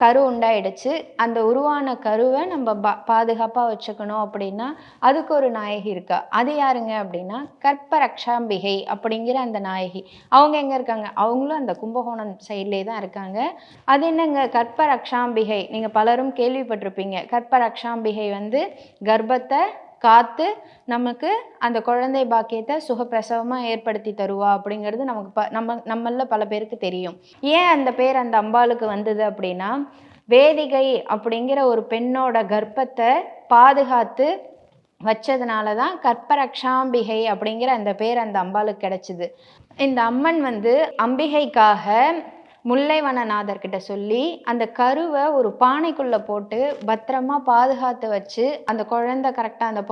கரு உண்டாயிடுச்சு. அந்த உருவான கருவ நம்ம பாதுகாப்பா வச்சுக்கணும் அப்படின்னா, அதுக்கு ஒரு நாயகி இருக்கா. அது யாருங்க அப்படின்னா, கற்பரக்ஷாம்பிகை அப்படிங்கிற அந்த நாயகி. அவங்க எங்க இருக்காங்க? அவங்களும் அந்த கும்பகோணம் சைட்லயே தான் இருக்காங்க. அது என்னங்க கற்பரக்ஷாம்பிகை? நீங்க பலரும் கேள்விப்பட்டிருப்பீங்க. கற்பரக்ஷாம்பிகை வந்து கர்ப்பத்த காத்து நமக்கு அந்த குழந்தை பாக்கியத்தை சுகப்பிரசவமா ஏற்படுத்தி தருவா அப்படிங்கிறது நமக்கு நம்மள பல பேருக்கு தெரியும். ஏன் அந்த பேர் அந்த அம்பாளுக்கு வந்தது அப்படின்னா, வேதிகை அப்படிங்கிற ஒரு பெண்ணோட கர்ப்பத்தை பாதுகாத்து வச்சதுனால தான் கற்பரக்ஷாம்பிகை அப்படிங்கிற அந்த பேர் அந்த அம்பாளுக்கு கிடைச்சிது. இந்த அம்மன் வந்து அம்பிகைக்காக முல்லைவனநாதர்கிட்ட சொல்லி அந்த கருவை ஒரு பானைக்குள்ளே போட்டு பத்திரமா பாதுகாத்து வச்சு அந்த குழந்தை கரெக்டாக அந்த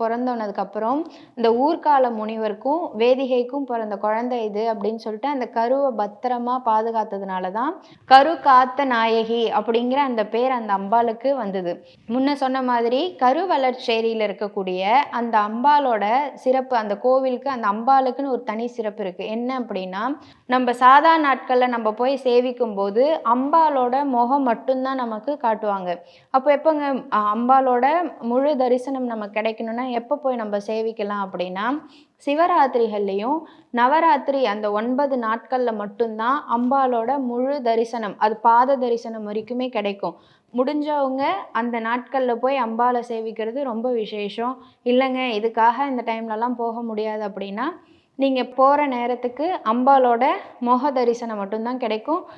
பிறந்தோனதுக்கப்புறம் இந்த ஊர்கால முனிவருக்கும் வேதிகைக்கும் பிறந்த குழந்தை இது அப்படின்னு சொல்லிட்டு அந்த கருவை பத்திரமா பாதுகாத்ததுனால தான் கரு காத்த நாயகி அப்படிங்கிற அந்த பேர் அந்த அம்பாளுக்கு வந்தது. முன்ன சொன்ன மாதிரி கருவளர்ச்சேரியில் இருக்கக்கூடிய அந்த அம்பாலோட சிறப்பு, அந்த கோவிலுக்கு அந்த அம்பாளுக்குன்னு ஒரு தனி சிறப்பு இருக்கு. என்ன அப்படின்னா, நம்ம சாதா நாட்களில் நம்ம போய் சேவிக்கும் போது அம்பாலோட முகம் மட்டும்தான் நமக்கு காட்டுவாங்க. அப்போ எப்போங்க அம்பாலோட முழு தரிசனம் நமக்கு கிடைக்கணும்னா எப்போ போய் நம்ம சேவிக்கலாம் அப்படின்னா, சிவராத்திரிகள்லையும் நவராத்திரி அந்த 9 நாட்களில் மட்டும்தான் அம்பாலோட முழு தரிசனம், அது பாத தரிசனம் வரைக்குமே கிடைக்கும். முடிஞ்சவங்க அந்த நாட்களில் போய் அம்பாலை சேவிக்கிறது ரொம்ப விசேஷம். இல்லைங்க இதுக்காக இந்த டைம்லலாம் போக முடியாது அப்படின்னா, நீங்கள் போகிற நேரத்துக்கு அம்பாலோட முக தரிசனம் மட்டும்தான் கிடைக்கும்.